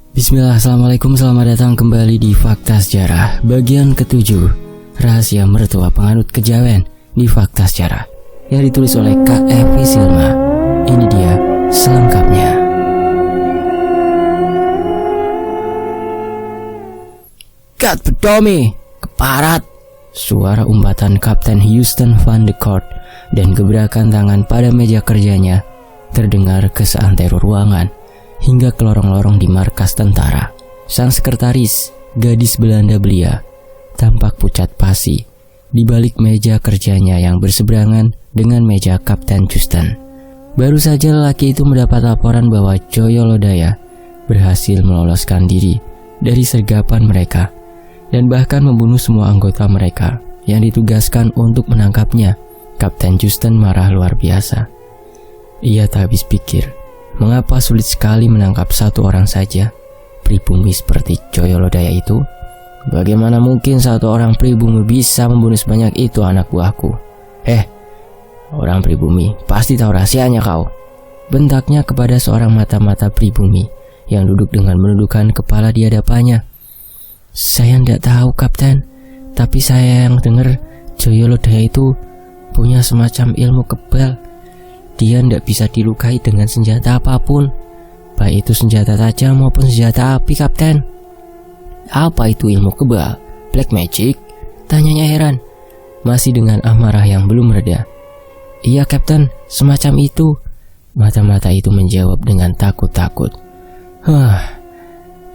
Bismillah, assalamualaikum, selamat datang kembali di Fakta Sejarah bagian ke-7, Rahasia Mertua Penganut Kejawen di Fakta Sejarah, yang ditulis oleh Kak Evi Silma. Ini dia selengkapnya. Kat Bedomi, keparat! Suara umpatan Kapten Houston Van de Court dan gebrakan tangan pada meja kerjanya terdengar ke seantero ruangan hingga ke lorong-lorong di markas tentara. Sang sekretaris, gadis Belanda belia, tampak pucat pasi di balik meja kerjanya yang berseberangan dengan meja Kapten Houston. Baru saja lelaki itu mendapat laporan bahwa Joyo Lodaya berhasil meloloskan diri dari sergapan mereka dan bahkan membunuh semua anggota mereka yang ditugaskan untuk menangkapnya. Kapten Houston marah luar biasa. Ia tak habis pikir, mengapa sulit sekali menangkap satu orang saja, pribumi seperti Joyo Lodaya itu? Bagaimana mungkin satu orang pribumi bisa membunuh sebanyak itu anak buahku? Orang pribumi, pasti tahu rahasianya kau. Bentaknya kepada seorang mata-mata pribumi yang duduk dengan menundukkan kepala di hadapannya. Saya tidak tahu, Kapten, tapi saya yang dengar Joyo Lodaya itu punya semacam ilmu kebal. Dia tidak bisa dilukai dengan senjata apapun, baik itu senjata tajam maupun senjata api, Kapten. Apa itu ilmu kebal? Black magic? Tanyanya heran, masih dengan amarah yang belum reda. Iya, Kapten, semacam itu. Mata-mata itu menjawab dengan takut-takut.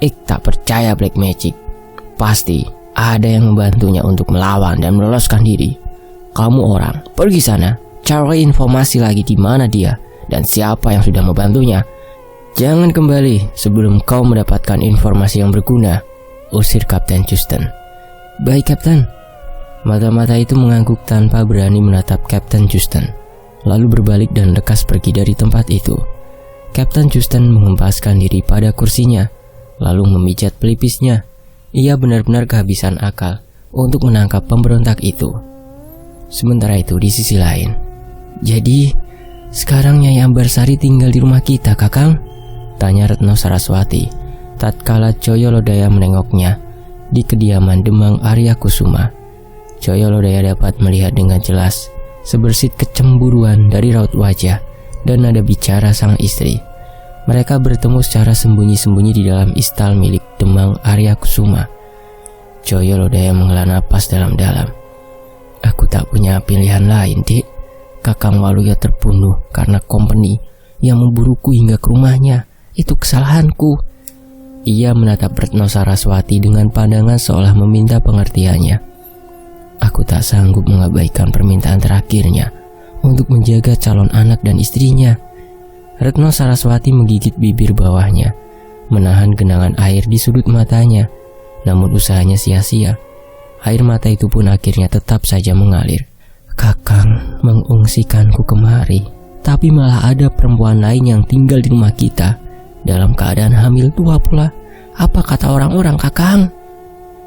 Ik tak percaya black magic. Pasti ada yang membantunya untuk melawan dan meloloskan diri. Kamu orang, pergi sana, cari informasi lagi di mana dia dan siapa yang sudah membantunya. Jangan kembali sebelum kau mendapatkan informasi yang berguna, usir Kapten Houston. Baik, Kapten. Mata-mata itu mengangguk tanpa berani menatap Kapten Houston, lalu berbalik dan lekas pergi dari tempat itu. Kapten Houston menghempaskan diri pada kursinya, lalu memijat pelipisnya. Ia benar-benar kehabisan akal untuk menangkap pemberontak itu. Sementara itu di sisi lain, jadi sekarang Nyai Ambarsari tinggal di rumah kita, Kakang? Tanya Retno Saraswati tatkala Joyo Lodaya menengoknya di kediaman Demang Arya Kusuma. Joyo Lodaya dapat melihat dengan jelas sebersit kecemburuan dari raut wajah dan nada bicara sang istri. Mereka bertemu secara sembunyi-sembunyi di dalam istal milik Demang Arya Kusuma. Joyo Lodaya menghela napas dalam-dalam. Aku tak punya pilihan lain, Dik. Kakang Waluyo terbunuh karena company yang memburuku hingga ke rumahnya. Itu kesalahanku. Ia menatap Retno Saraswati dengan pandangan seolah meminta pengertiannya. Aku tak sanggup mengabaikan permintaan terakhirnya untuk menjaga calon anak dan istrinya. Retno Saraswati menggigit bibir bawahnya, menahan genangan air di sudut matanya. Namun usahanya sia-sia. Air mata itu pun akhirnya tetap saja mengalir. Kakang mengungsikanku kemari, tapi malah ada perempuan lain yang tinggal di rumah kita dalam keadaan hamil tua pula. Apa kata orang-orang, Kakang?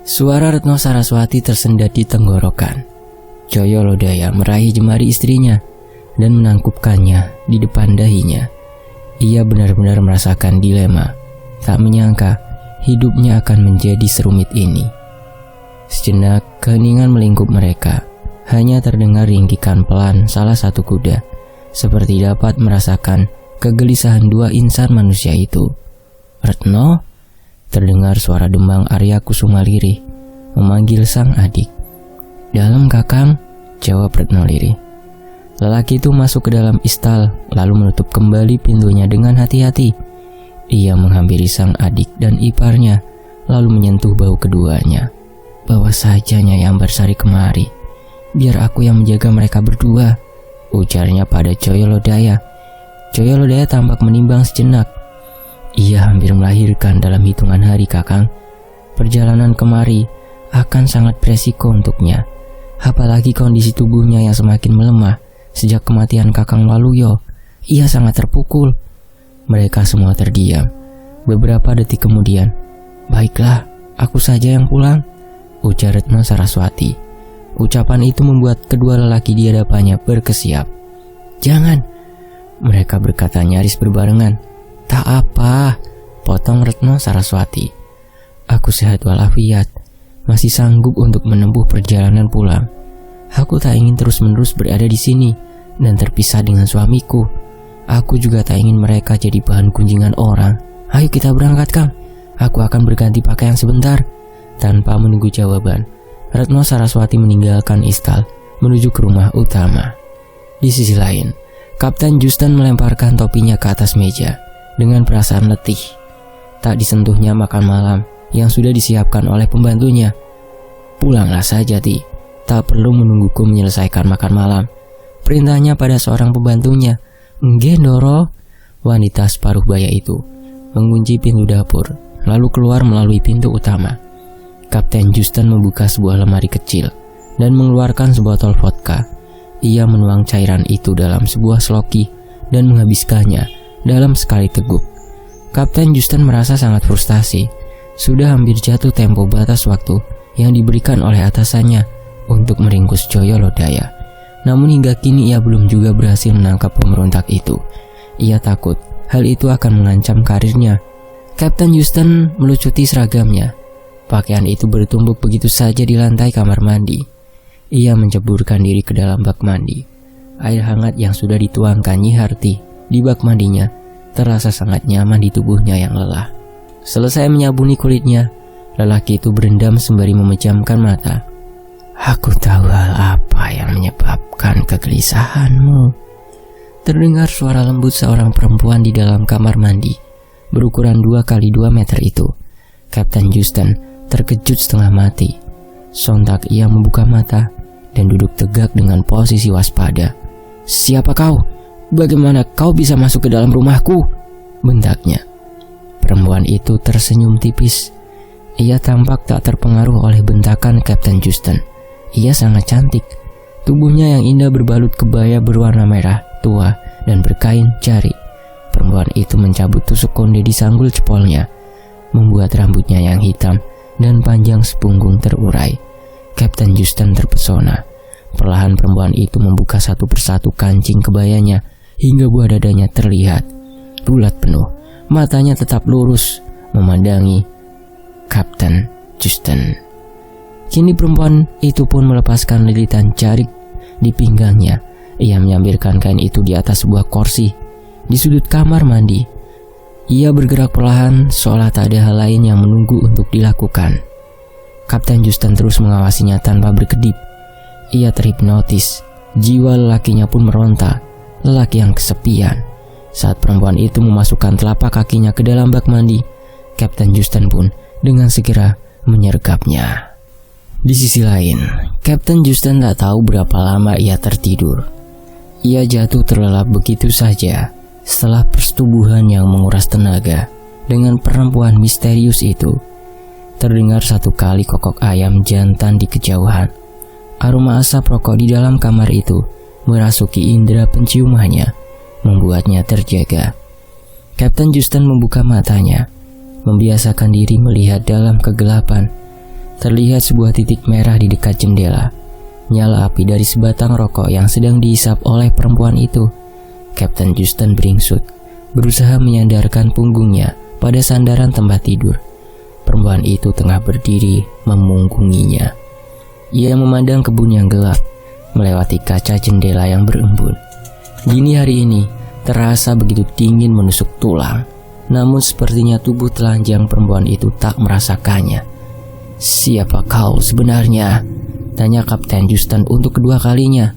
Suara Retno Saraswati tersendat di tenggorokan. Joyo Lodaya meraih jemari istrinya dan menangkupkannya di depan dahinya. Ia benar-benar merasakan dilema. Tak menyangka hidupnya akan menjadi serumit ini. Sejenak keheningan melingkup mereka. Hanya terdengar ringkikan pelan salah satu kuda, seperti dapat merasakan kegelisahan dua insan manusia itu. Retno? Terdengar suara Demang Arya Kusuma lirih memanggil sang adik. Dalam, Kakang, jawab Retno lirih. Lelaki itu masuk ke dalam istal, lalu menutup kembali pintunya dengan hati-hati. Ia menghampiri sang adik dan iparnya, lalu menyentuh bahu keduanya. Bawa saja Nyai Ambarsari kemari, biar aku yang menjaga mereka berdua, ujarnya pada Joyo Lodaya. Joyo Lodaya tampak menimbang sejenak. Ia hampir melahirkan dalam hitungan hari, Kakang. Perjalanan kemari akan sangat beresiko untuknya, apalagi kondisi tubuhnya yang semakin melemah. Sejak kematian Kakang Waluyo, ia sangat terpukul. Mereka semua terdiam. Beberapa detik kemudian, baiklah, aku saja yang pulang, ujar Retno Saraswati. Ucapan itu membuat kedua lelaki di hadapannya berkesiap. Jangan, mereka berkata nyaris berbarengan. Tak apa, Tong Retno Saraswati. Aku sehat walafiat, masih sanggup untuk menempuh perjalanan pulang. Aku tak ingin terus-menerus berada di sini dan terpisah dengan suamiku. Aku juga tak ingin mereka jadi bahan kunjingan orang. Ayo kita berangkat, Kang. Aku akan berganti pakaian sebentar. Tanpa menunggu jawaban, Retno Saraswati meninggalkan Iskal menuju ke rumah utama. Di sisi lain, Kapten Justin melemparkan topinya ke atas meja dengan perasaan letih. Tak disentuhnya makan malam yang sudah disiapkan oleh pembantunya. Pulanglah saja, Ti. Tak perlu menungguku menyelesaikan makan malam. Perintahnya pada seorang pembantunya. Nggih, Ndoro. Wanita separuh baya itu mengunci pintu dapur, lalu keluar melalui pintu utama. Kapten Justin membuka sebuah lemari kecil dan mengeluarkan sebotol vodka. Ia menuang cairan itu dalam sebuah sloki dan menghabiskannya dalam sekali teguk. Kapten Justin merasa sangat frustasi. Sudah hampir jatuh tempo batas waktu yang diberikan oleh atasannya untuk meringkus Joyo Lodaya. Namun hingga kini ia belum juga berhasil menangkap pemberontak itu. Ia takut hal itu akan mengancam karirnya. Kapten Justin melucuti seragamnya. Pakaian itu bertumbuk begitu saja di lantai kamar mandi. Ia menceburkan diri ke dalam bak mandi. Air hangat yang sudah dituangkan Nyi Harti di bak mandinya terasa sangat nyaman di tubuhnya yang lelah. Selesai menyabuni kulitnya, lelaki itu berendam sembari memejamkan mata. Aku tahu hal apa yang menyebabkan kegelisahanmu. Terdengar suara lembut seorang perempuan di dalam kamar mandi berukuran 2x2 meter itu. Kapten Justin terkejut setengah mati. Sontak ia membuka mata dan duduk tegak dengan posisi waspada. Siapa kau? Bagaimana kau bisa masuk ke dalam rumahku? Bentaknya. Perempuan itu tersenyum tipis. Ia tampak tak terpengaruh oleh bentakan Kapten Justin. Ia sangat cantik. Tubuhnya yang indah berbalut kebaya berwarna merah tua dan berkain jari. Perempuan itu mencabut tusuk konde di sanggul cepolnya, membuat rambutnya yang hitam dan panjang sepunggung terurai. Kapten Justin terpesona. Perlahan perempuan itu membuka satu persatu kancing kebayanya hingga buah dadanya terlihat bulat penuh. Matanya tetap lurus memandangi Kapten Justin. Kini perempuan itu pun melepaskan lilitan jarik di pinggangnya. Ia menyambirkan kain itu di atas sebuah kursi di sudut kamar mandi. Ia bergerak perlahan seolah tak ada hal lain yang menunggu untuk dilakukan. Kapten Justin terus mengawasinya tanpa berkedip. Ia terhipnotis. Jiwa lelakinya pun meronta. Lelaki yang kesepian. Saat perempuan itu memasukkan telapak kakinya ke dalam bak mandi, Kapten Justin pun dengan segera menyergapnya. Di sisi lain, Kapten Justin tak tahu berapa lama ia tertidur. Ia jatuh terlelap begitu saja setelah persetubuhan yang menguras tenaga dengan perempuan misterius itu. Terdengar satu kali kokok ayam jantan di kejauhan. Aroma asap rokok di dalam kamar itu merasuki indera penciumannya, membuatnya terjaga. Kapten Justin membuka matanya, membiasakan diri melihat dalam kegelapan. Terlihat sebuah titik merah di dekat jendela. Nyala api dari sebatang rokok yang sedang dihisap oleh perempuan itu. Kapten Justin beringsut, berusaha menyandarkan punggungnya pada sandaran tempat tidur. Perempuan itu tengah berdiri memunggunginya. Ia memandang kebun yang gelap, melewati kaca jendela yang berembun. Dini hari ini terasa begitu dingin menusuk tulang. Namun sepertinya tubuh telanjang perempuan itu tak merasakannya. Siapa kau sebenarnya? Tanya Kapten Justin untuk kedua kalinya.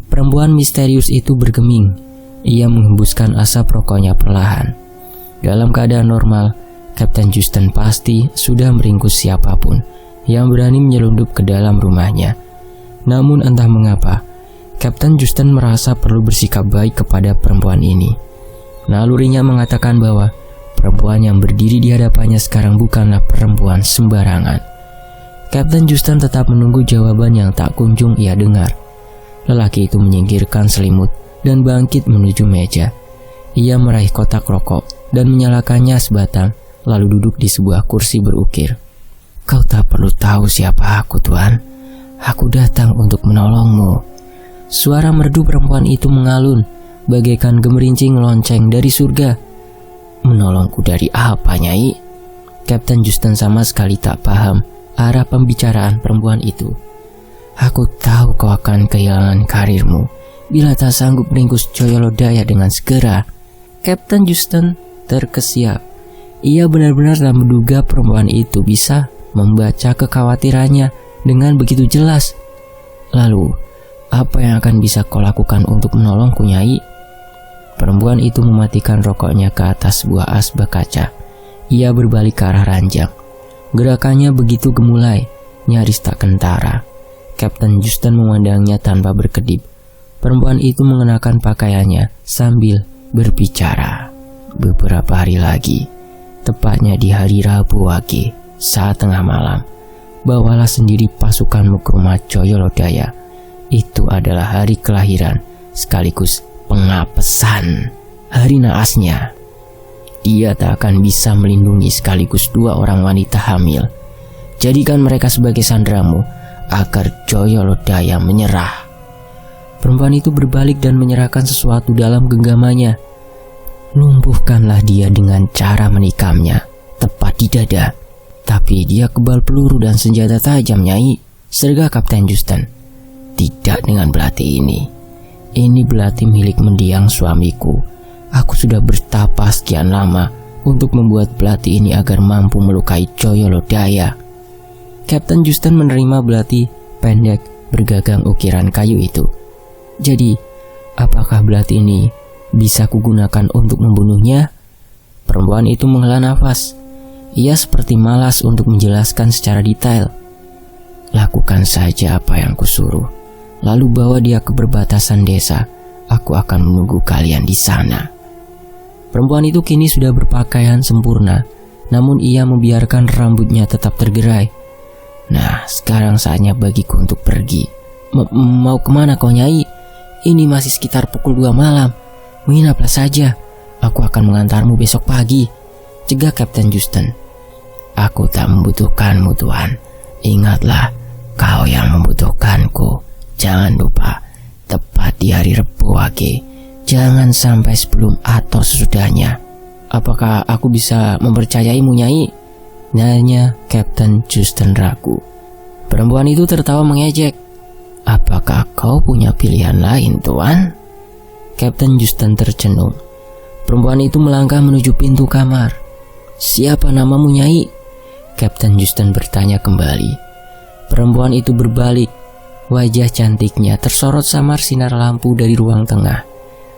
Perempuan misterius itu bergeming. Ia menghembuskan asap rokoknya perlahan. Dalam keadaan normal, Kapten Justin pasti sudah meringkus siapapun yang berani menyelundup ke dalam rumahnya. Namun entah mengapa, Kapten Justin merasa perlu bersikap baik kepada perempuan ini. Nalurinya mengatakan bahwa perempuan yang berdiri di hadapannya sekarang bukanlah perempuan sembarangan. Kapten Justin tetap menunggu jawaban yang tak kunjung ia dengar. Lelaki itu menyingkirkan selimut dan bangkit menuju meja. Ia meraih kotak rokok dan menyalakannya sebatang, lalu duduk di sebuah kursi berukir. Kau tak perlu tahu siapa aku, Tuan. Aku datang untuk menolongmu. Suara merdu perempuan itu mengalun, bagaikan gemerincing lonceng dari surga. Menolongku dari apa, Nyai? Kapten Justin sama sekali tak paham arah pembicaraan perempuan itu. Aku tahu kau akan kehilangan karirmu bila tak sanggup meringkus Joyo Lodaya dengan segera. Kapten Justin terkesiap. Ia benar-benar tak menduga perempuan itu bisa membaca kekhawatirannya dengan begitu jelas. Lalu, apa yang akan bisa kau lakukan untuk menolongku, Nyai? Perempuan itu mematikan rokoknya ke atas sebuah asbak kaca. Ia berbalik ke arah ranjang. Gerakannya begitu gemulai, nyaris tak kentara. Kapten Justin memandangnya tanpa berkedip. Perempuan itu mengenakan pakaiannya sambil berbicara. Beberapa hari lagi, tepatnya di hari Rabu Wage, saat tengah malam, bawalah sendiri pasukanmu ke rumah Joyo Lodaya. Itu adalah hari kelahiran sekaligus pengapesan, hari naasnya. Dia tak akan bisa melindungi sekaligus 2 orang wanita hamil. Jadikan mereka sebagai sanderamu agar Joyo Lodaya menyerah. Perempuan itu berbalik dan menyerahkan sesuatu dalam genggamannya. Lumpuhkanlah dia dengan cara menikamnya tepat di dada. Tapi dia kebal peluru dan senjata tajam, Nyai, serga Kapten Justin. Tidak dengan belati ini. Ini belati milik mendiang suamiku. Aku sudah bertapa sekian lama untuk membuat belati ini agar mampu melukai Joyo Lodaya. Kapten Justin menerima belati pendek bergagang ukiran kayu itu. Jadi, apakah belati ini bisa kugunakan untuk membunuhnya? Perempuan itu menghela nafas. Ia seperti malas untuk menjelaskan secara detail. Lakukan saja apa yang kusuruh. Lalu bawa dia ke perbatasan desa. Aku akan menunggu kalian di sana. Perempuan itu kini sudah berpakaian sempurna, namun ia membiarkan rambutnya tetap tergerai. Nah, sekarang saatnya bagiku untuk pergi. Mau kemana kau, Nyai? Ini masih sekitar pukul 2 malam. Menginaplah saja. Aku akan mengantarmu besok pagi, cegah Kapten Justin. Aku tak membutuhkanmu, Tuan. Ingatlah, kau yang membutuhkanku. Jangan lupa, tepat di hari Rabu Wage. Jangan sampai sebelum atau sesudahnya. Apakah aku bisa mempercayaimu, Nyai? Nanya Kapten Justin ragu. Perempuan itu tertawa mengejek. Apakah kau punya pilihan lain, Tuan? Kapten Justin tercenung. Perempuan itu melangkah menuju pintu kamar. Siapa namamu, Nyai? Kapten Justin bertanya kembali. Perempuan itu berbalik. Wajah cantiknya tersorot samar sinar lampu dari ruang tengah.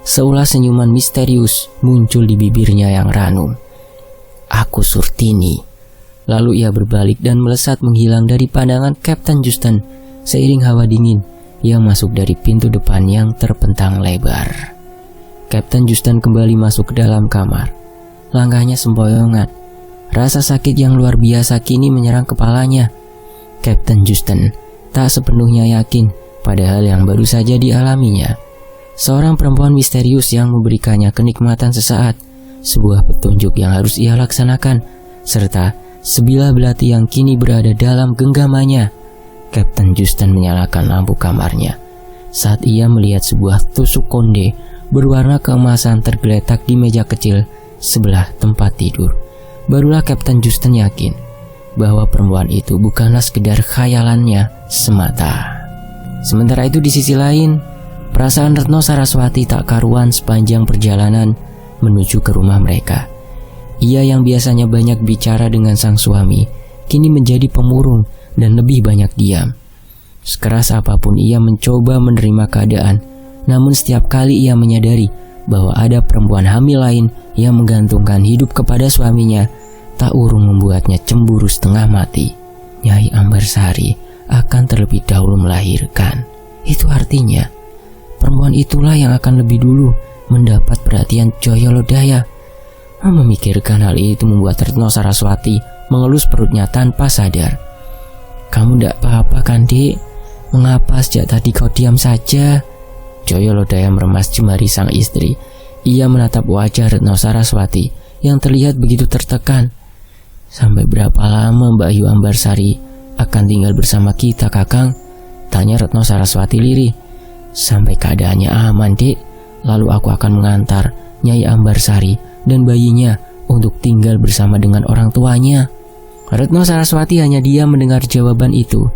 Seulas senyuman misterius muncul di bibirnya yang ranum. Aku Surtini. Lalu ia berbalik dan melesat menghilang dari pandangan Kapten Justin seiring hawa dingin yang masuk dari pintu depan yang terpentang lebar. Kapten Justin kembali masuk ke dalam kamar. Langkahnya sempoyongan. Rasa sakit yang luar biasa kini menyerang kepalanya. Kapten Justin tak sepenuhnya yakin pada hal yang baru saja dialaminya. Seorang perempuan misterius yang memberikannya kenikmatan sesaat, sebuah petunjuk yang harus ia laksanakan, serta sebilah belati yang kini berada dalam genggamannya. Kapten Justin menyalakan lampu kamarnya saat ia melihat sebuah tusuk konde berwarna keemasan tergeletak di meja kecil sebelah tempat tidur. Barulah Kapten Justin yakin bahwa perempuan itu bukanlah sekedar khayalannya semata. Sementara itu di sisi lain, perasaan Retno Saraswati tak karuan sepanjang perjalanan menuju ke rumah mereka. Ia yang biasanya banyak bicara dengan sang suami, kini menjadi pemurung dan lebih banyak diam. Sekeras apapun ia mencoba menerima keadaan, namun setiap kali ia menyadari bahwa ada perempuan hamil lain yang menggantungkan hidup kepada suaminya, tak urung membuatnya cemburu setengah mati. Nyai Ambarsari akan terlebih dahulu melahirkan. Itu artinya perempuan itulah yang akan lebih dulu mendapat perhatian Joyo Lodaya. Memikirkan hal itu membuat Retno Saraswati mengelus perutnya tanpa sadar. Kamu ndak apa-apa kan, Dik? Mengapa sejak tadi kau diam saja? Joyo Lodaya meremas jemari sang istri. Ia menatap wajah Retno Saraswati yang terlihat begitu tertekan. Sampai berapa lama Mbak Yu Ambarsari akan tinggal bersama kita, Kakang? Tanya Retno Saraswati lirih. Sampai keadaannya aman, Dek. Lalu aku akan mengantar Nyai Ambarsari dan bayinya untuk tinggal bersama dengan orang tuanya. Retno Saraswati hanya diam mendengar jawaban itu.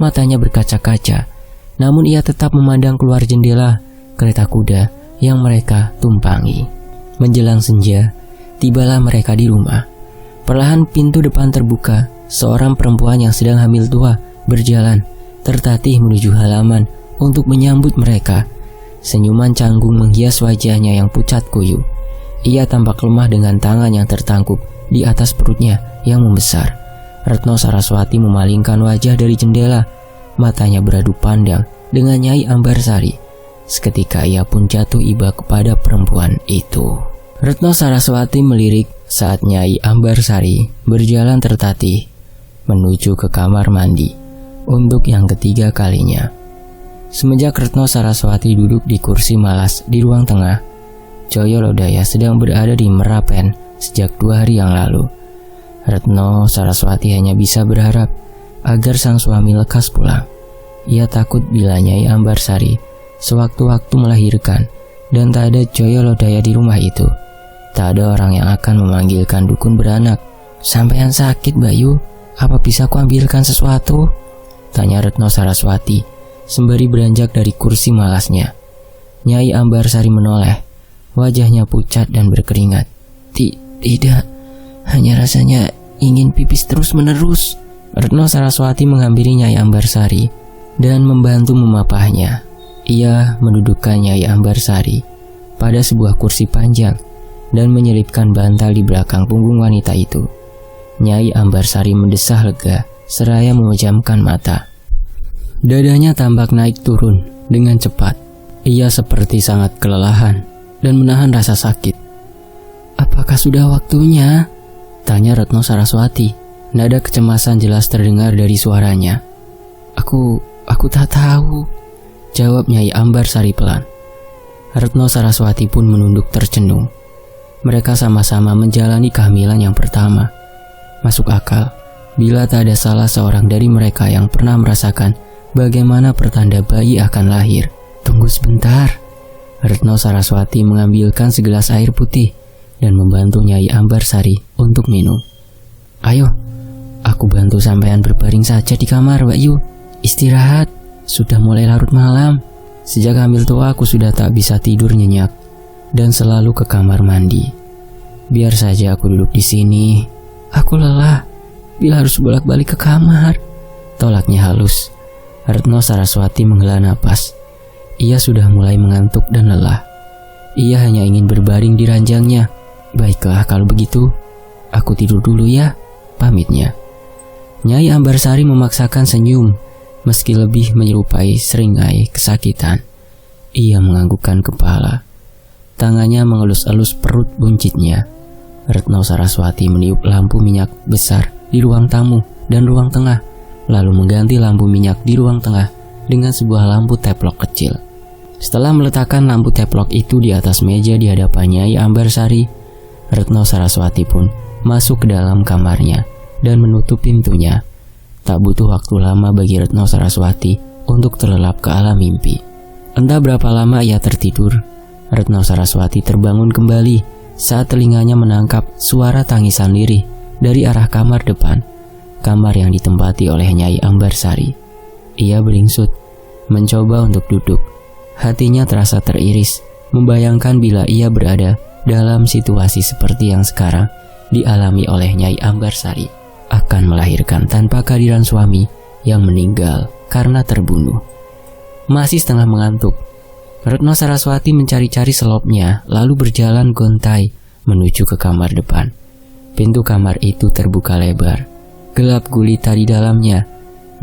Matanya berkaca-kaca, namun ia tetap memandang keluar jendela kereta kuda yang mereka tumpangi. Menjelang senja, tibalah mereka di rumah. Perlahan pintu depan terbuka. Seorang perempuan yang sedang hamil tua berjalan tertatih menuju halaman untuk menyambut mereka. Senyuman canggung menghias wajahnya yang pucat kuyu. Ia tampak lemah dengan tangan yang tertangkup di atas perutnya yang membesar. Retno Saraswati memalingkan wajah dari jendela. Matanya beradu pandang dengan Nyai Ambarsari. Seketika ia pun jatuh iba kepada perempuan itu. Retno Saraswati melirik saat Nyai Ambarsari berjalan tertatih menuju ke kamar mandi untuk yang ketiga kalinya. Semenjak Retno Saraswati duduk di kursi malas di ruang tengah, Joyo Lodaya sedang berada di Merapen sejak 2 hari yang lalu. Retno Saraswati hanya bisa berharap agar sang suami lekas pulang. Ia takut bila Nyai Ambarsari sewaktu-waktu melahirkan dan tak ada Joyo Lodaya di rumah itu, tak ada orang yang akan memanggilkan dukun beranak. "Sampean sakit, Bayu? Apa bisa ku ambilkan sesuatu?" tanya Retno Saraswati sembari beranjak dari kursi malasnya. Nyai Ambarsari menoleh. Wajahnya pucat dan berkeringat. Tidak, hanya rasanya ingin pipis terus-menerus." Retno Saraswati menghampiri Nyai Ambarsari dan membantu memapahnya. Ia mendudukkan Nyai Ambarsari pada sebuah kursi panjang dan menyelipkan bantal di belakang punggung wanita itu. Nyai Ambarsari mendesah lega seraya memejamkan mata. Dadanya tampak naik turun dengan cepat. Ia seperti sangat kelelahan dan menahan rasa sakit. "Apakah sudah waktunya?" tanya Retno Saraswati. Nada kecemasan jelas terdengar dari suaranya. Aku tak tahu," jawab Nyai Ambarsari pelan. Retno Saraswati pun menunduk tercenung. Mereka sama-sama menjalani kehamilan yang pertama. Masuk akal bila tak ada salah seorang dari mereka yang pernah merasakan bagaimana pertanda bayi akan lahir. "Tunggu sebentar." Retno Saraswati mengambilkan segelas air putih dan membantu Nyai Ambarsari untuk minum. "Ayo, aku bantu sampean berbaring saja di kamar, Bayu. Istirahat, sudah mulai larut malam. Sejak hamil tua aku sudah tak bisa tidur nyenyak dan selalu ke kamar mandi. Biar saja aku duduk di sini. Aku lelah bila harus bolak-balik ke kamar," tolaknya halus. Retno Saraswati menghela napas. Ia sudah mulai mengantuk dan lelah. Ia hanya ingin berbaring di ranjangnya. "Baiklah kalau begitu, aku tidur dulu ya," pamitnya. Nyai Ambarsari memaksakan senyum, meski lebih menyerupai seringai kesakitan. Ia menganggukkan kepala. Tangannya mengelus-elus perut buncitnya. Retno Saraswati meniup lampu minyak besar di ruang tamu dan ruang tengah, lalu mengganti lampu minyak di ruang tengah dengan sebuah lampu teplok kecil. Setelah meletakkan lampu teplok itu di atas meja di hadapan Nyai Ambarsari, Retno Saraswati pun masuk ke dalam kamarnya dan menutup pintunya. Tak butuh waktu lama bagi Retno Saraswati untuk terlelap ke alam mimpi. Entah berapa lama ia tertidur, Retno Saraswati terbangun kembali saat telinganya menangkap suara tangisan lirih dari arah kamar depan, kamar yang ditempati oleh Nyai Ambarsari. Ia beringsut, mencoba untuk duduk. Hatinya terasa teriris, membayangkan bila ia berada dalam situasi seperti yang sekarang dialami oleh Nyai Ambarsari, akan melahirkan tanpa kehadiran suami yang meninggal karena terbunuh. Masih setengah mengantuk, Retno Saraswati mencari-cari selopnya lalu berjalan gontai menuju ke kamar depan. Pintu kamar itu terbuka lebar, gelap gulita di dalamnya,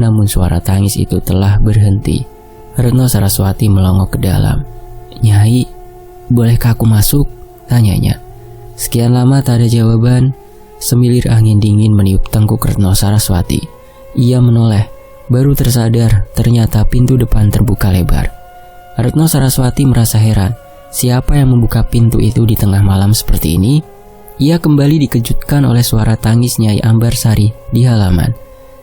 namun suara tangis itu telah berhenti. Retno Saraswati melongok ke dalam. "Nyai, bolehkah aku masuk?" tanyanya. Sekian lama tak ada jawaban. Semilir angin dingin meniup tengkuk Retno Saraswati. Ia menoleh, baru tersadar ternyata pintu depan terbuka lebar. Retno Saraswati merasa heran, siapa yang membuka pintu itu di tengah malam seperti ini? Ia kembali dikejutkan oleh suara tangis Nyai Ambarsari di halaman.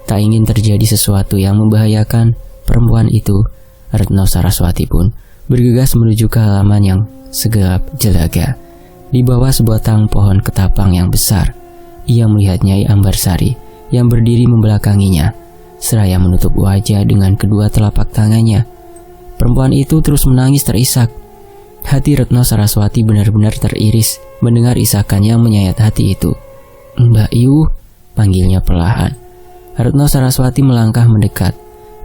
Tak ingin terjadi sesuatu yang membahayakan perempuan itu, Retno Saraswati pun bergegas menuju ke halaman yang segelap jelaga. Di bawah sebatang pohon ketapang yang besar, ia melihat Nyai Ambarsari yang berdiri membelakanginya, seraya menutup wajah dengan kedua telapak tangannya. Perempuan itu terus menangis terisak. Hati Retno Saraswati benar-benar teriris mendengar isakan yang menyayat hati itu. "Mbak Yu," panggilnya perlahan. Retno Saraswati melangkah mendekat,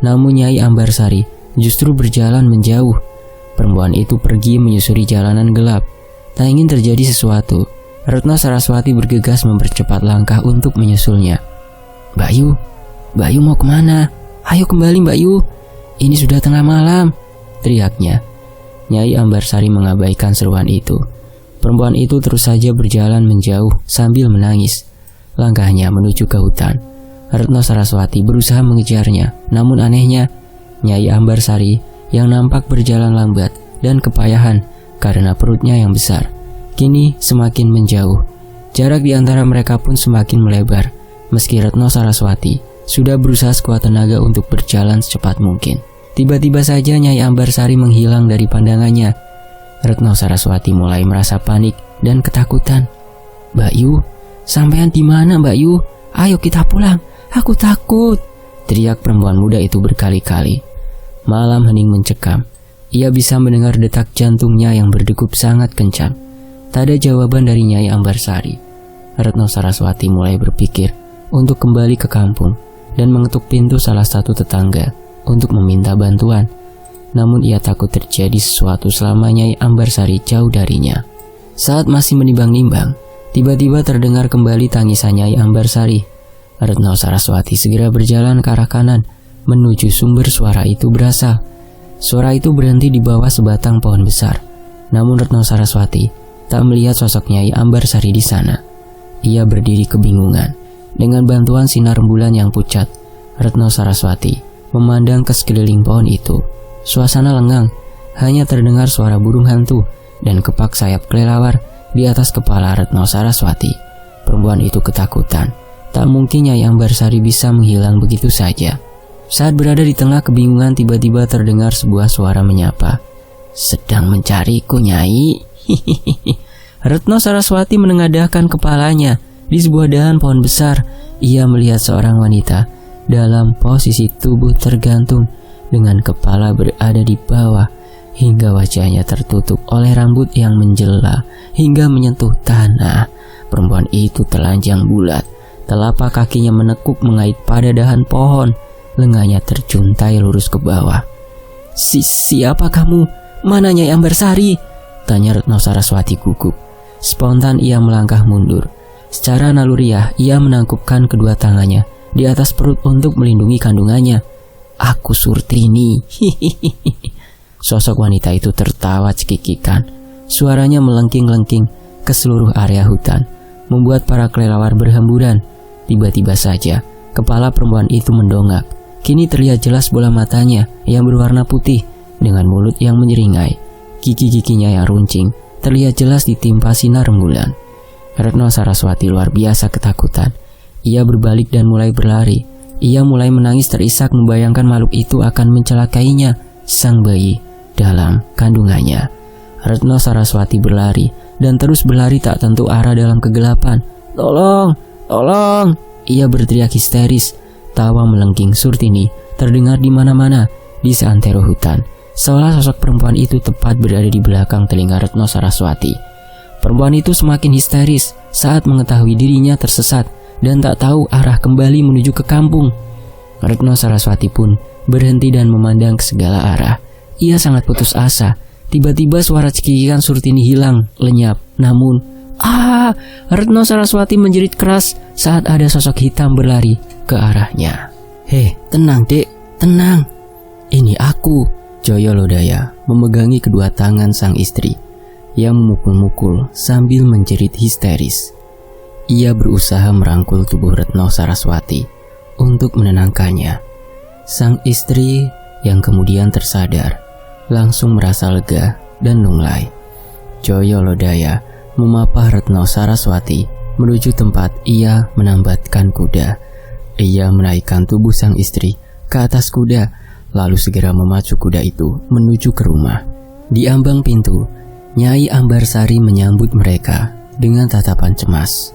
namun Nyai Ambarsari justru berjalan menjauh. Perempuan itu pergi menyusuri jalanan gelap. Tak ingin terjadi sesuatu, Retno Saraswati bergegas mempercepat langkah untuk menyusulnya. Mbak Yu mau kemana? Ayo kembali Mbak Yu, ini sudah tengah malam," teriaknya. Nyai Ambarsari mengabaikan seruan itu. Perempuan itu terus saja berjalan menjauh sambil menangis. Langkahnya menuju ke hutan. Retno Saraswati berusaha mengejarnya, namun anehnya, Nyai Ambarsari yang nampak berjalan lambat dan kepayahan karena perutnya yang besar, kini semakin menjauh. Jarak di antara mereka pun semakin melebar, meski Retno Saraswati sudah berusaha sekuat tenaga untuk berjalan secepat mungkin. Tiba-tiba saja Nyai Ambarsari menghilang dari pandangannya. Retno Saraswati mulai merasa panik dan ketakutan. "Mbak Yu, sampean di mana Mbak Yu? Ayo kita pulang, aku takut," teriak perempuan muda itu berkali-kali. Malam hening mencekam. Ia bisa mendengar detak jantungnya yang berdegup sangat kencang. Tak ada jawaban dari Nyai Ambarsari. Retno Saraswati mulai berpikir untuk kembali ke kampung dan mengetuk pintu salah satu tetangga untuk meminta bantuan. Namun ia takut terjadi sesuatu selama Nyai Ambarsari jauh darinya. Saat masih menimbang-nimbang, tiba-tiba terdengar kembali tangisan Nyai Ambarsari. Retno Saraswati segera berjalan ke arah kanan menuju sumber suara itu berasal. Suara itu berhenti di bawah sebatang pohon besar. Namun Retno Saraswati tak melihat sosok Nyai Ambarsari di sana. Ia berdiri kebingungan. Dengan bantuan sinar rembulan yang pucat, Retno Saraswati memandang ke sekeliling pohon itu. Suasana lengang, hanya terdengar suara burung hantu dan kepak sayap kelelawar di atas kepala Retno Saraswati. Perempuan itu ketakutan. Tak mungkin Nyai Ambarsari bisa menghilang begitu saja. Saat berada di tengah kebingungan, tiba-tiba terdengar sebuah suara menyapa. "Sedang mencariku, Nyai?" Retno Saraswati menengadahkan kepalanya. Di sebuah dahan pohon besar, ia melihat seorang wanita dalam posisi tubuh tergantung dengan kepala berada di bawah hingga wajahnya tertutup oleh rambut yang menjela hingga menyentuh tanah. Perempuan itu telanjang bulat, telapak kakinya menekuk mengait pada dahan pohon. Lengannya terjuntai lurus ke bawah. Siapa kamu? Mana Nyai Ambarsari?" tanya Retno Saraswati gugup. Spontan ia melangkah mundur. Secara naluriah ia menangkupkan kedua tangannya di atas perut untuk melindungi kandungannya. "Aku Surtini." Sosok wanita itu tertawa cekikikan. Suaranya melengking-lengking ke seluruh area hutan, membuat para kelelawar berhamburan. Tiba-tiba saja kepala perempuan itu mendongak. Kini terlihat jelas bola matanya yang berwarna putih dengan mulut yang menyeringai. Gigi-giginya yang runcing terlihat jelas ditimpa sinar rembulan. Retno Saraswati luar biasa ketakutan. Ia berbalik dan mulai berlari. Ia mulai menangis terisak membayangkan makhluk itu akan mencelakainya, sang bayi dalam kandungannya. Retno Saraswati berlari dan terus berlari tak tentu arah dalam kegelapan. Tolong! Ia berteriak histeris. Tawa melengking Surtini terdengar di mana-mana di seantero hutan, seolah sosok perempuan itu tepat berada di belakang telinga Retno Saraswati. Perempuan itu semakin histeris saat mengetahui dirinya tersesat dan tak tahu arah kembali menuju ke kampung. Retno Saraswati pun berhenti dan memandang ke segala arah. Ia sangat putus asa. Tiba-tiba suara cekikikan Surtini hilang lenyap. Namun, Retno Saraswati menjerit keras saat ada sosok hitam berlari ke arahnya. Tenang dek, tenang. Ini aku." Joyo Lodaya memegangi kedua tangan sang istri yang memukul-mukul sambil menjerit histeris. Ia berusaha merangkul tubuh Retno Saraswati untuk menenangkannya. Sang istri yang kemudian tersadar langsung merasa lega dan lunglai. Joyo Lodaya memapah Retno Saraswati menuju tempat ia menambatkan kuda. Ia menaikkan tubuh sang istri ke atas kuda, lalu segera memacu kuda itu menuju ke rumah. Di ambang pintu, Nyai Ambarsari menyambut mereka dengan tatapan cemas.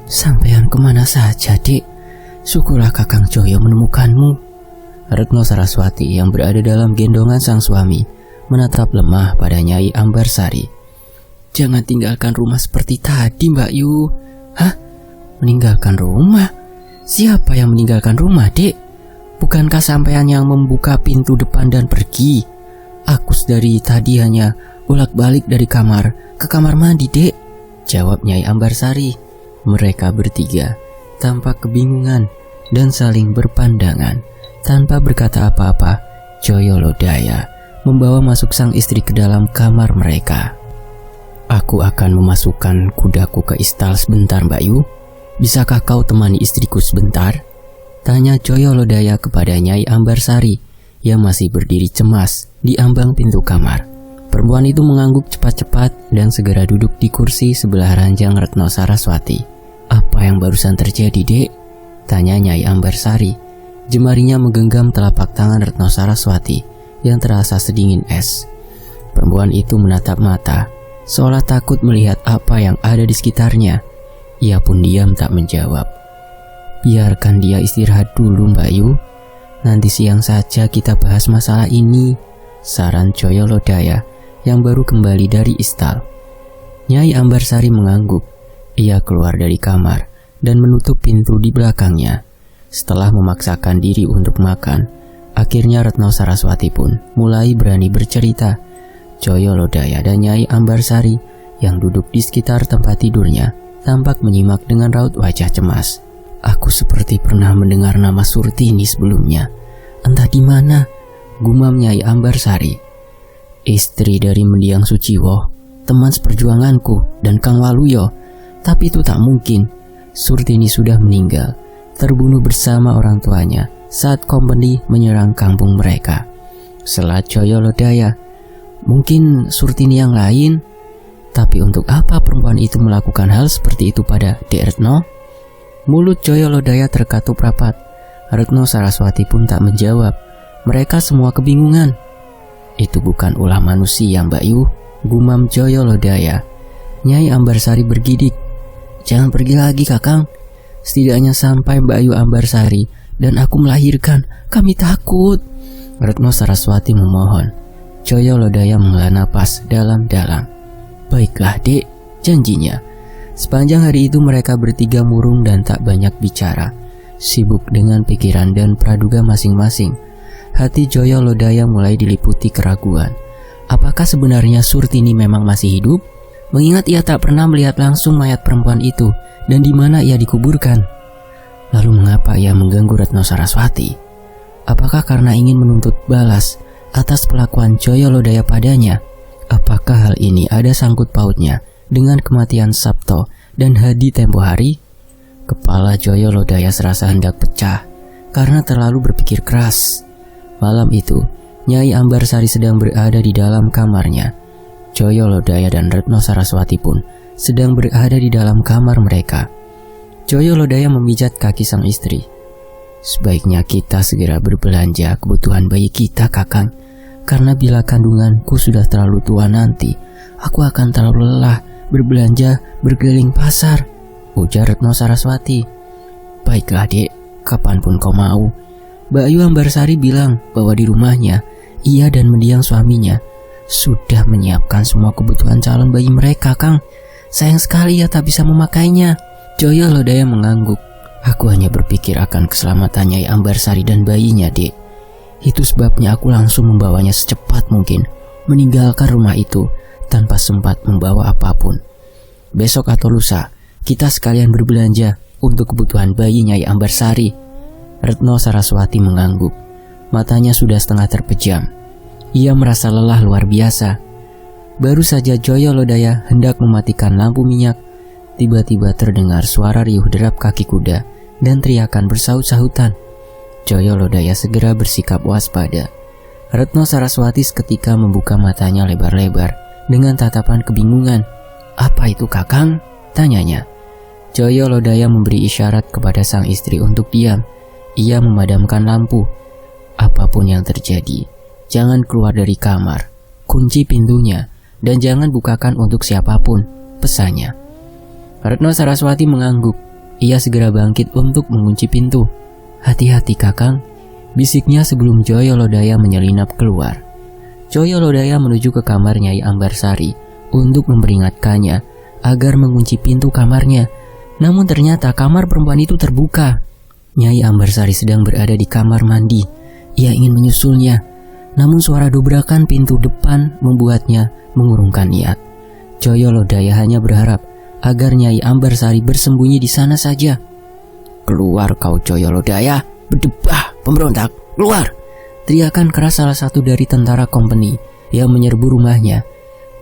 "Sampean kemana saja, Dek? Syukurlah Kakang Joyo menemukanmu." Retno Saraswati yang berada dalam gendongan sang suami menatap lemah pada Nyai Ambarsari. "Jangan tinggalkan rumah seperti tadi, Mbak Yu." "Hah? Meninggalkan rumah? Siapa yang meninggalkan rumah, Dek? Bukankah sampean yang membuka pintu depan dan pergi? Aku dari tadi hanya bolak-balik dari kamar ke kamar mandi, Dek," jawab Nyai Ambarsari. Mereka bertiga tampak kebingungan dan saling berpandangan. Tanpa berkata apa-apa, Joyo Lodaya membawa masuk sang istri ke dalam kamar mereka. "Aku akan memasukkan kudaku ke istal sebentar, Mbak Yu. Bisakah kau temani istriku sebentar?" tanya Joyo Lodaya kepada Nyai Ambarsari yang masih berdiri cemas di ambang pintu kamar. Perempuan itu mengangguk cepat-cepat dan segera duduk di kursi sebelah ranjang Retno Saraswati. "Apa yang barusan terjadi, Dek?" tanya Nyai Ambarsari. Jemarinya menggenggam telapak tangan Retno Saraswati yang terasa sedingin es. Perempuan itu menatap mata, seolah takut melihat apa yang ada di sekitarnya. Ia pun diam tak menjawab. "Biarkan dia istirahat dulu, Mbak Yu. Nanti siang saja kita bahas masalah ini," saran Joyo Lodaya yang baru kembali dari istal. Nyai Ambarsari mengangguk. Ia keluar dari kamar dan menutup pintu di belakangnya. Setelah memaksakan diri untuk makan, akhirnya Retno Saraswati pun mulai berani bercerita. Joyo Lodaya dan Nyai Ambarsari yang duduk di sekitar tempat tidurnya tampak menyimak dengan raut wajah cemas. "Aku seperti pernah mendengar nama Surtini sebelumnya. Entah di mana," gumam Nyai Ambarsari. "Istri dari Mendiang Suciwo, teman seperjuanganku, dan Kang Waluyo. Tapi itu tak mungkin. Surtini sudah meninggal, terbunuh bersama orang tuanya saat kompeni menyerang kampung mereka," selat Joyo Lodaya. "Mungkin Surtini yang lain. Tapi untuk apa perempuan itu melakukan hal seperti itu pada Dek Retno?" Mulut Joyo Lodaya terkatup rapat. Retno Saraswati pun tak menjawab. Mereka semua kebingungan. "Itu bukan ulah manusia, Mbak Yu," gumam Joyo Lodaya. Nyai Ambarsari bergidik. "Jangan pergi lagi, Kakang. Setidaknya sampai Mbak Yu Ambarsari dan aku melahirkan, kami takut." Retno Saraswati memohon. Joyo Lodaya menghela napas dalam-dalam. "Baiklah, Dek, janjinya." Sepanjang hari itu mereka bertiga murung dan tak banyak bicara, sibuk dengan pikiran dan praduga masing-masing. Hati Joyo Lodaya mulai diliputi keraguan. Apakah sebenarnya Surtini memang masih hidup? Mengingat ia tak pernah melihat langsung mayat perempuan itu dan di mana ia dikuburkan. Lalu mengapa ia mengganggu Retno Saraswati? Apakah karena ingin menuntut balas atas perlakuan Joyo Lodaya padanya? Apakah hal ini ada sangkut pautnya dengan kematian Sabto dan Hadi tempo hari? Kepala Joyo Lodaya serasa hendak pecah karena terlalu berpikir keras. Malam itu, Nyai Ambarsari sedang berada di dalam kamarnya. Joyo Lodaya dan Retno Saraswati pun sedang berada di dalam kamar mereka. Joyo Lodaya memijat kaki sang istri. "Sebaiknya kita segera berbelanja kebutuhan bayi kita, Kakang. Karena bila kandunganku sudah terlalu tua nanti, aku akan terlalu lelah berbelanja berkeliling pasar," ujar Retno Saraswati. "Baiklah, Dek, kapanpun kau mau." Mbak Yu Ambarsari bilang bahwa di rumahnya, ia dan mendiang suaminya sudah menyiapkan semua kebutuhan calon bayi mereka, Kang. Sayang sekali ia tak bisa memakainya. Joyo Lodaya mengangguk. "Aku hanya berpikir akan keselamatan Nyai Ambarsari dan bayinya, Dek. Itu sebabnya aku langsung membawanya secepat mungkin, meninggalkan rumah itu tanpa sempat membawa apapun. Besok atau lusa, kita sekalian berbelanja untuk kebutuhan bayi Nyai Ambarsari." Retno Saraswati mengangguk. Matanya sudah setengah terpejam. Ia merasa lelah luar biasa. Baru saja Joyo Lodaya hendak mematikan lampu minyak, tiba-tiba terdengar suara riuh derap kaki kuda dan teriakan bersaut-sahutan. Joyo Lodaya segera bersikap waspada. Retno Saraswati seketika membuka matanya lebar-lebar dengan tatapan kebingungan. "Apa itu, Kakang?" tanyanya. Joyo Lodaya memberi isyarat kepada sang istri untuk diam. Ia memadamkan lampu. "Apapun yang terjadi, jangan keluar dari kamar. Kunci pintunya dan jangan bukakan untuk siapapun, pesannya. Retno Saraswati mengangguk. Ia segera bangkit untuk mengunci pintu. Hati-hati Kakang, bisiknya sebelum Joyo Lodaya menyelinap keluar. Joyo Lodaya menuju ke kamar Nyai Ambarsari untuk memperingatkannya agar mengunci pintu kamarnya. Namun ternyata kamar perempuan itu terbuka. Nyai Ambarsari sedang berada di kamar mandi. Ia ingin menyusulnya, namun suara dobrakan pintu depan membuatnya mengurungkan niat. Joyo Lodaya hanya berharap agar Nyai Ambarsari bersembunyi di sana saja. "Keluar kau Joyo Lodaya, berdebah pemberontak, keluar!" teriakan keras salah satu dari tentara company yang menyerbu rumahnya.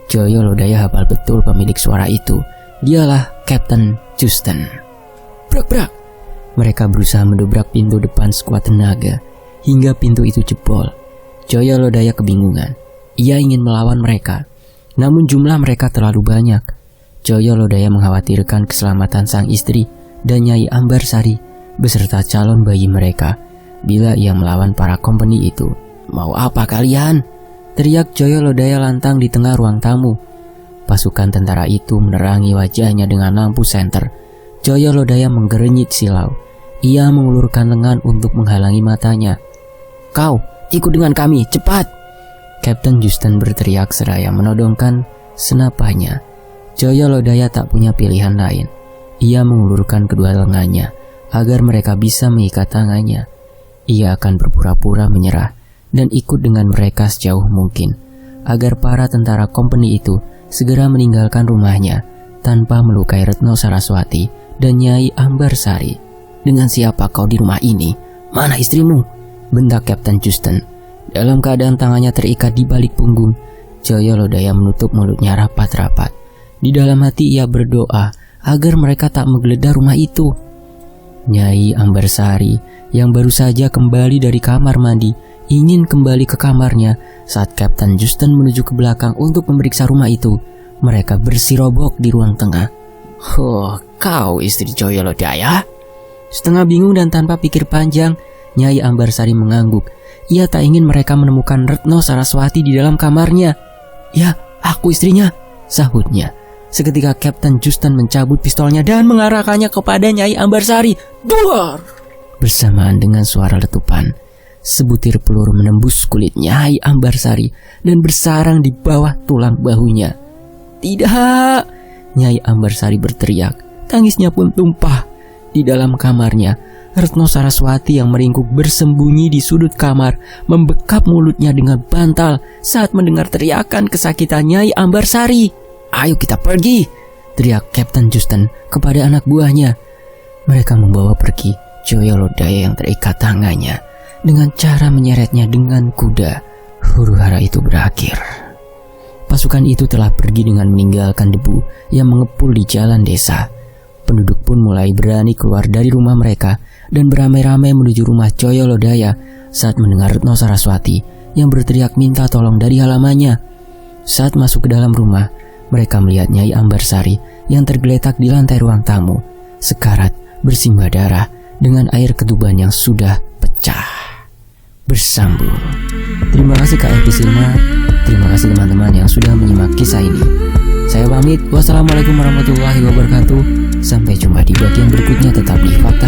Joyo Lodaya hafal betul pemilik suara itu. Dialah Kapten Justin. Brak-brak. Mereka berusaha mendobrak pintu depan sekuat tenaga hingga pintu itu jebol. Joyo Lodaya kebingungan. Ia ingin melawan mereka, namun jumlah mereka terlalu banyak. Joyo Lodaya mengkhawatirkan keselamatan sang istri dan Nyai Ambarsari beserta calon bayi mereka bila ia melawan para company itu. "Mau apa kalian?" teriak Joyo Lodaya lantang di tengah ruang tamu. Pasukan tentara itu menerangi wajahnya dengan lampu senter. Joyo Lodaya menggerenyit silau. Ia mengulurkan lengan untuk menghalangi matanya. "Kau, ikut dengan kami, cepat!" Kapten Justin berteriak seraya menodongkan senapanya. Joyo Lodaya tak punya pilihan lain. Ia mengulurkan kedua lengannya agar mereka bisa mengikat tangannya. Ia akan berpura-pura menyerah dan ikut dengan mereka sejauh mungkin agar para tentara company itu segera meninggalkan rumahnya tanpa melukai Retno Saraswati dan Nyai Ambarsari. "Dengan siapa kau di rumah ini? Mana istrimu?" bentak Kapten Justin. Dalam keadaan tangannya terikat di balik punggung, Joyo Lodaya menutup mulutnya rapat-rapat. Di dalam hati ia berdoa agar mereka tak menggeledah rumah itu. Nyai Ambarsari yang baru saja kembali dari kamar mandi ingin kembali ke kamarnya saat Kapten Justin menuju ke belakang untuk memeriksa rumah itu. Mereka bersirobok di ruang tengah. "Oh, kau istri Joyo Lodaya?" Setengah bingung dan tanpa pikir panjang, Nyai Ambarsari mengangguk. Ia tak ingin mereka menemukan Retno Saraswati di dalam kamarnya. "Ya, aku istrinya," sahutnya. Seketika Kapten Justin mencabut pistolnya dan mengarahkannya kepada Nyai Ambarsari. Duar! Bersamaan dengan suara letupan, sebutir peluru menembus kulit Nyai Ambarsari dan bersarang di bawah tulang bahunya. "Tidak!" Nyai Ambarsari berteriak. Tangisnya pun tumpah. Di dalam kamarnya, Retno Saraswati yang meringkuk bersembunyi di sudut kamar membekap mulutnya dengan bantal saat mendengar teriakan kesakitan Nyai Ambarsari. "Ayo kita pergi!" teriak Kapten Justin kepada anak buahnya. Mereka membawa pergi Joyo Lodaya yang terikat tangannya dengan cara menyeretnya dengan kuda. Huru-hara itu berakhir. Pasukan itu telah pergi dengan meninggalkan debu yang mengepul di jalan desa. Penduduk pun mulai berani keluar dari rumah mereka dan beramai-ramai menuju rumah Joyo Lodaya saat mendengar Retno Saraswati yang berteriak minta tolong dari halamannya. Saat masuk ke dalam rumah, mereka melihat Nyai Ambarsari yang tergeletak di lantai ruang tamu, sekarat bersimbah darah dengan air ketuban yang sudah pecah. Bersambung. Terima kasih Kak Episina. Terima kasih teman-teman yang sudah menyimak kisah ini. Saya pamit. Wassalamualaikum warahmatullahi wabarakatuh. Sampai jumpa di bagian berikutnya, tetap di Fakta